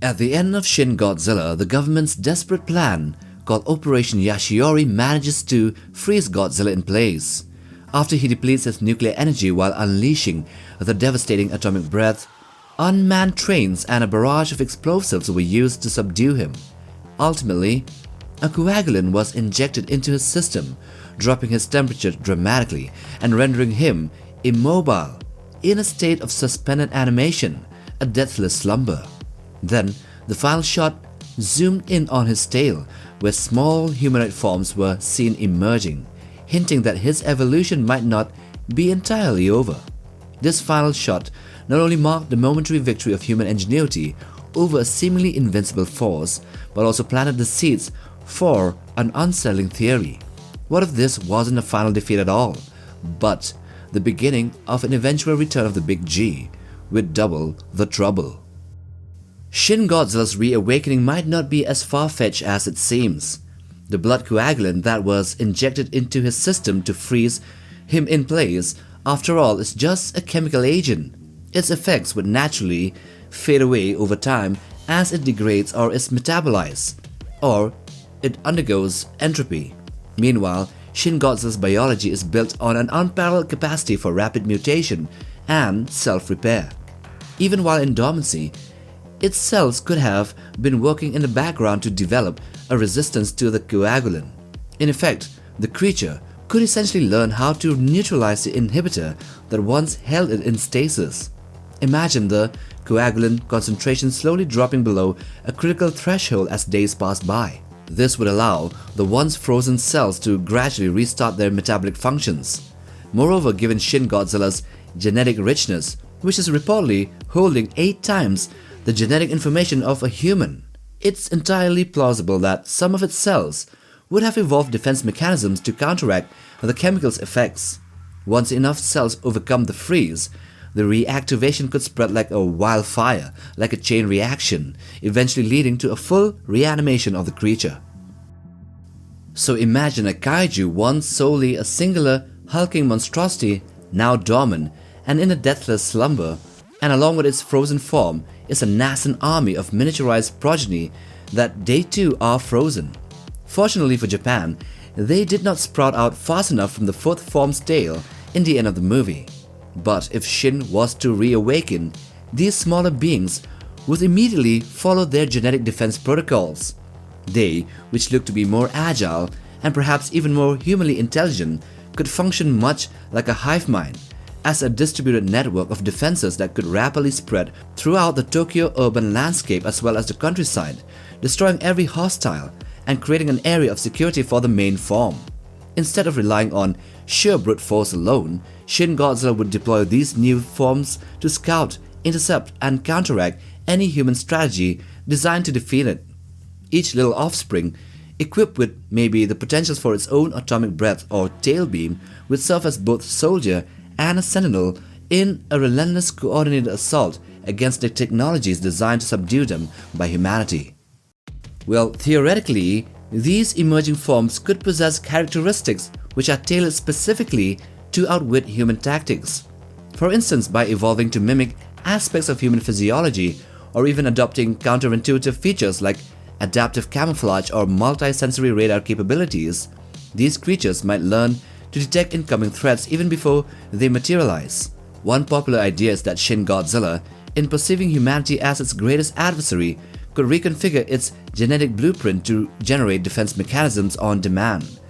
At the end of Shin Godzilla, the government's desperate plan, called Operation Yashiori, manages to freeze Godzilla in place. After he depletes his nuclear energy while unleashing the devastating atomic breath, unmanned trains and a barrage of explosives were used to subdue him. Ultimately, a coagulant was injected into his system, dropping his temperature dramatically and rendering him immobile, in a state of suspended animation, a deathless slumber. Then, the final shot zoomed in on his tail, where small humanoid forms were seen emerging, hinting that his evolution might not be entirely over. This final shot not only marked the momentary victory of human ingenuity over a seemingly invincible force, but also planted the seeds for an unsettling theory. What if this wasn't a final defeat at all, but the beginning of an eventual return of the Big G, with double the trouble? Shin Godzilla's reawakening might not be as far-fetched as it seems. The blood coagulant that was injected into his system to freeze him in place, after all, is just a chemical agent. Its effects would naturally fade away over time as it degrades or is metabolized, or it undergoes entropy. Meanwhile, Shin Godzilla's biology is built on an unparalleled capacity for rapid mutation and self-repair. Even while in dormancy, its cells could have been working in the background to develop a resistance to the coagulant. In effect, the creature could essentially learn how to neutralize the inhibitor that once held it in stasis. Imagine the coagulant concentration slowly dropping below a critical threshold as days pass by. This would allow the once frozen cells to gradually restart their metabolic functions. Moreover, given Shin Godzilla's genetic richness, which is reportedly holding 8 times the genetic information of a human, it's entirely plausible that some of its cells would have evolved defense mechanisms to counteract the chemical's effects. Once enough cells overcome the freeze, the reactivation could spread like a wildfire, like a chain reaction, eventually leading to a full reanimation of the creature. So imagine a kaiju once solely a singular, hulking monstrosity, now dormant and in a deathless slumber, and along with its frozen form is a nascent army of miniaturized progeny that they too are frozen. Fortunately for Japan, they did not sprout out fast enough from the fourth form's tail in the end of the movie. But if Shin was to reawaken, these smaller beings would immediately follow their genetic defense protocols. They, which look to be more agile and perhaps even more humanly intelligent, could function much like a hive mind, as a distributed network of defenses that could rapidly spread throughout the Tokyo urban landscape as well as the countryside, destroying every hostile and creating an area of security for the main form. Instead of relying on sheer brute force alone, Shin Godzilla would deploy these new forms to scout, intercept, and counteract any human strategy designed to defeat it. Each little offspring, equipped with maybe the potentials for its own atomic breath or tail beam, would serve as both soldier and a sentinel in a relentless coordinated assault against the technologies designed to subdue them by humanity. Well, theoretically, these emerging forms could possess characteristics which are tailored specifically to outwit human tactics. For instance, by evolving to mimic aspects of human physiology or even adopting counterintuitive features like adaptive camouflage or multi-sensory radar capabilities, these creatures might learn to detect incoming threats even before they materialize. One popular idea is that Shin Godzilla, in perceiving humanity as its greatest adversary, could reconfigure its genetic blueprint to generate defense mechanisms on demand.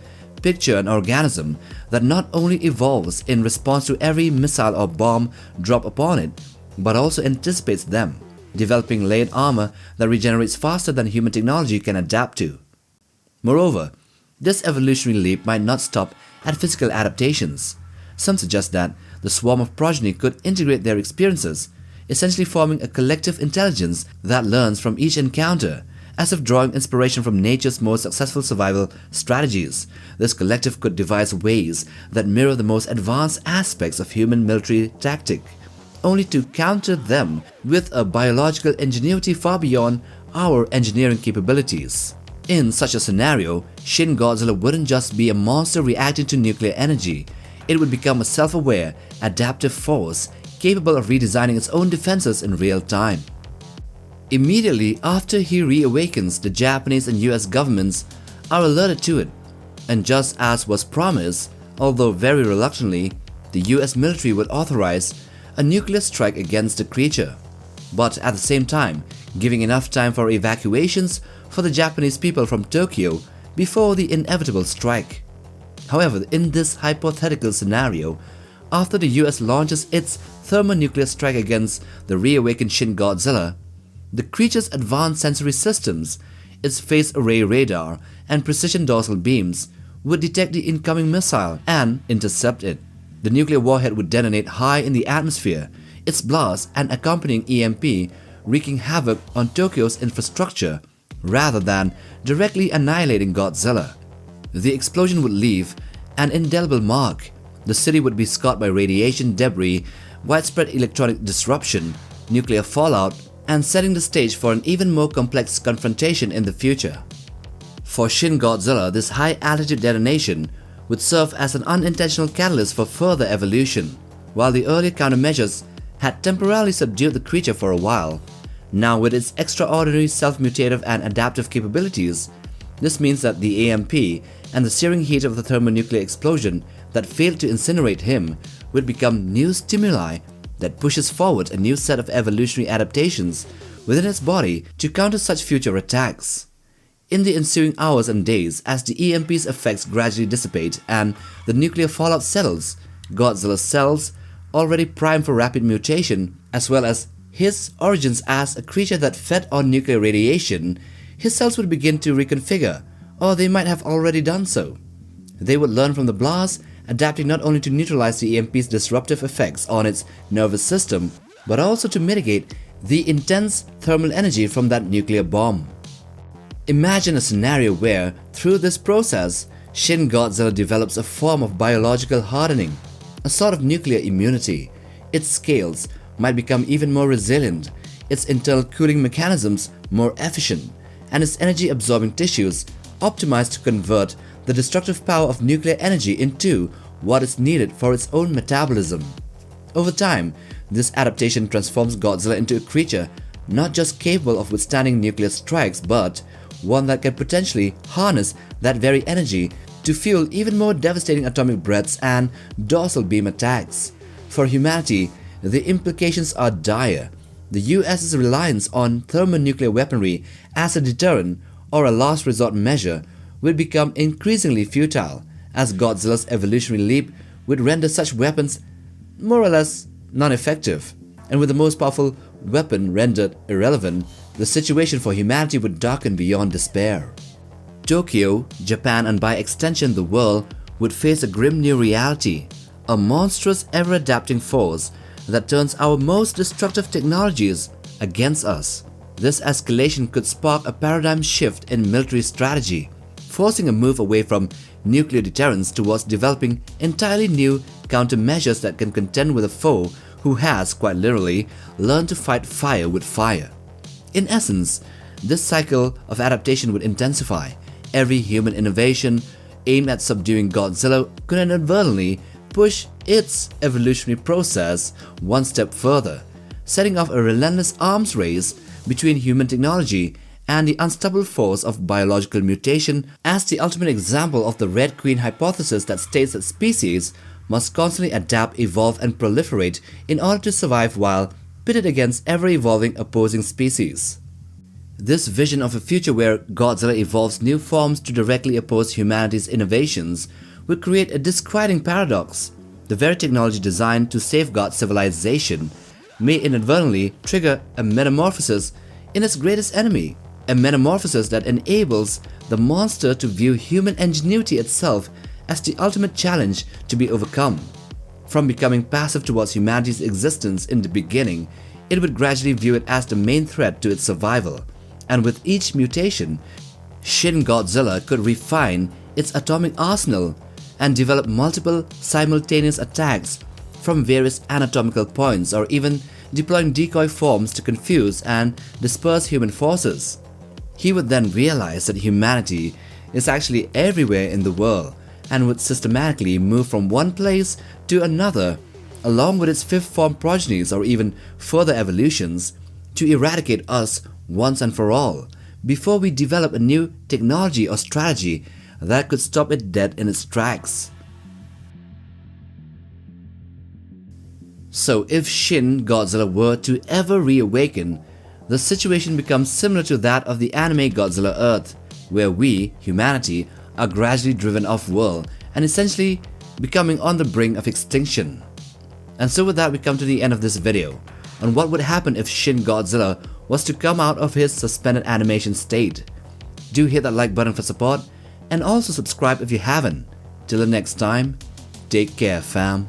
Picture an organism that not only evolves in response to every missile or bomb dropped upon it, but also anticipates them, developing layered armor that regenerates faster than human technology can adapt to. Moreover, this evolutionary leap might not stop at physical adaptations. Some suggest that the swarm of progeny could integrate their experiences, essentially forming a collective intelligence that learns from each encounter, as if drawing inspiration from nature's most successful survival strategies. This collective could devise ways that mirror the most advanced aspects of human military tactic, only to counter them with a biological ingenuity far beyond our engineering capabilities. In such a scenario, Shin Godzilla wouldn't just be a monster reacting to nuclear energy, it would become a self-aware, adaptive force capable of redesigning its own defenses in real time. Immediately after he reawakens, the Japanese and US governments are alerted to it, and just as was promised, although very reluctantly, the US military would authorize a nuclear strike against the creature, but at the same time giving enough time for evacuations for the Japanese people from Tokyo before the inevitable strike. However, in this hypothetical scenario, after the US launches its thermonuclear strike against the reawakened Shin Godzilla, the creature's advanced sensory systems, its phased array radar and precision dorsal beams would detect the incoming missile and intercept it. The nuclear warhead would detonate high in the atmosphere, its blast and accompanying EMP wreaking havoc on Tokyo's infrastructure rather than directly annihilating Godzilla. The explosion would leave an indelible mark. The city would be scarred by radiation debris, widespread electronic disruption, nuclear fallout, and setting the stage for an even more complex confrontation in the future. For Shin Godzilla, this high-altitude detonation would serve as an unintentional catalyst for further evolution. While the earlier countermeasures had temporarily subdued the creature for a while, now with its extraordinary self-mutative and adaptive capabilities, this means that the AMP and the searing heat of the thermonuclear explosion that failed to incinerate him would become new stimuli that pushes forward a new set of evolutionary adaptations within its body to counter such future attacks. In the ensuing hours and days, as the EMP's effects gradually dissipate and the nuclear fallout settles, Godzilla's cells, already primed for rapid mutation, as well as his origins as a creature that fed on nuclear radiation, his cells would begin to reconfigure, or they might have already done so. They would learn from the blast, adapting not only to neutralize the EMP's disruptive effects on its nervous system, but also to mitigate the intense thermal energy from that nuclear bomb. Imagine a scenario where, through this process, Shin Godzilla develops a form of biological hardening, a sort of nuclear immunity. Its scales might become even more resilient, its internal cooling mechanisms more efficient, and its energy-absorbing tissues optimized to convert the destructive power of nuclear energy into what is needed for its own metabolism. Over time, this adaptation transforms Godzilla into a creature not just capable of withstanding nuclear strikes, but one that can potentially harness that very energy to fuel even more devastating atomic breaths and dorsal beam attacks. For humanity, the implications are dire. The US's reliance on thermonuclear weaponry as a deterrent or a last resort measure would become increasingly futile, as Godzilla's evolutionary leap would render such weapons more or less non-effective, and with the most powerful weapon rendered irrelevant, the situation for humanity would darken beyond despair. Tokyo, Japan, and by extension the world would face a grim new reality, a monstrous ever-adapting force that turns our most destructive technologies against us. This escalation could spark a paradigm shift in military strategy, forcing a move away from nuclear deterrence towards developing entirely new countermeasures that can contend with a foe who has, quite literally, learned to fight fire with fire. In essence, this cycle of adaptation would intensify. Every human innovation aimed at subduing Godzilla could inadvertently push its evolutionary process one step further, setting off a relentless arms race between human technology and the unstoppable force of biological mutation as the ultimate example of the Red Queen hypothesis that states that species must constantly adapt, evolve, and proliferate in order to survive while pitted against ever-evolving opposing species. This vision of a future where Godzilla evolves new forms to directly oppose humanity's innovations would create a disquieting paradox. The very technology designed to safeguard civilization may inadvertently trigger a metamorphosis in its greatest enemy, a metamorphosis that enables the monster to view human ingenuity itself as the ultimate challenge to be overcome. From becoming passive towards humanity's existence in the beginning, it would gradually view it as the main threat to its survival, and with each mutation, Shin Godzilla could refine its atomic arsenal and develop multiple simultaneous attacks from various anatomical points, or even deploying decoy forms to confuse and disperse human forces. He would then realize that humanity is actually everywhere in the world and would systematically move from one place to another, along with its fifth form progenies or even further evolutions, to eradicate us once and for all, before we develop a new technology or strategy that could stop it dead in its tracks. So if Shin Godzilla were to ever reawaken, the situation becomes similar to that of the anime Godzilla Earth, where we, humanity, are gradually driven off-world and essentially becoming on the brink of extinction. And so with that, we come to the end of this video on what would happen if Shin Godzilla was to come out of his suspended animation state. Do hit that like button for support and also subscribe if you haven't. Till the next time, take care fam.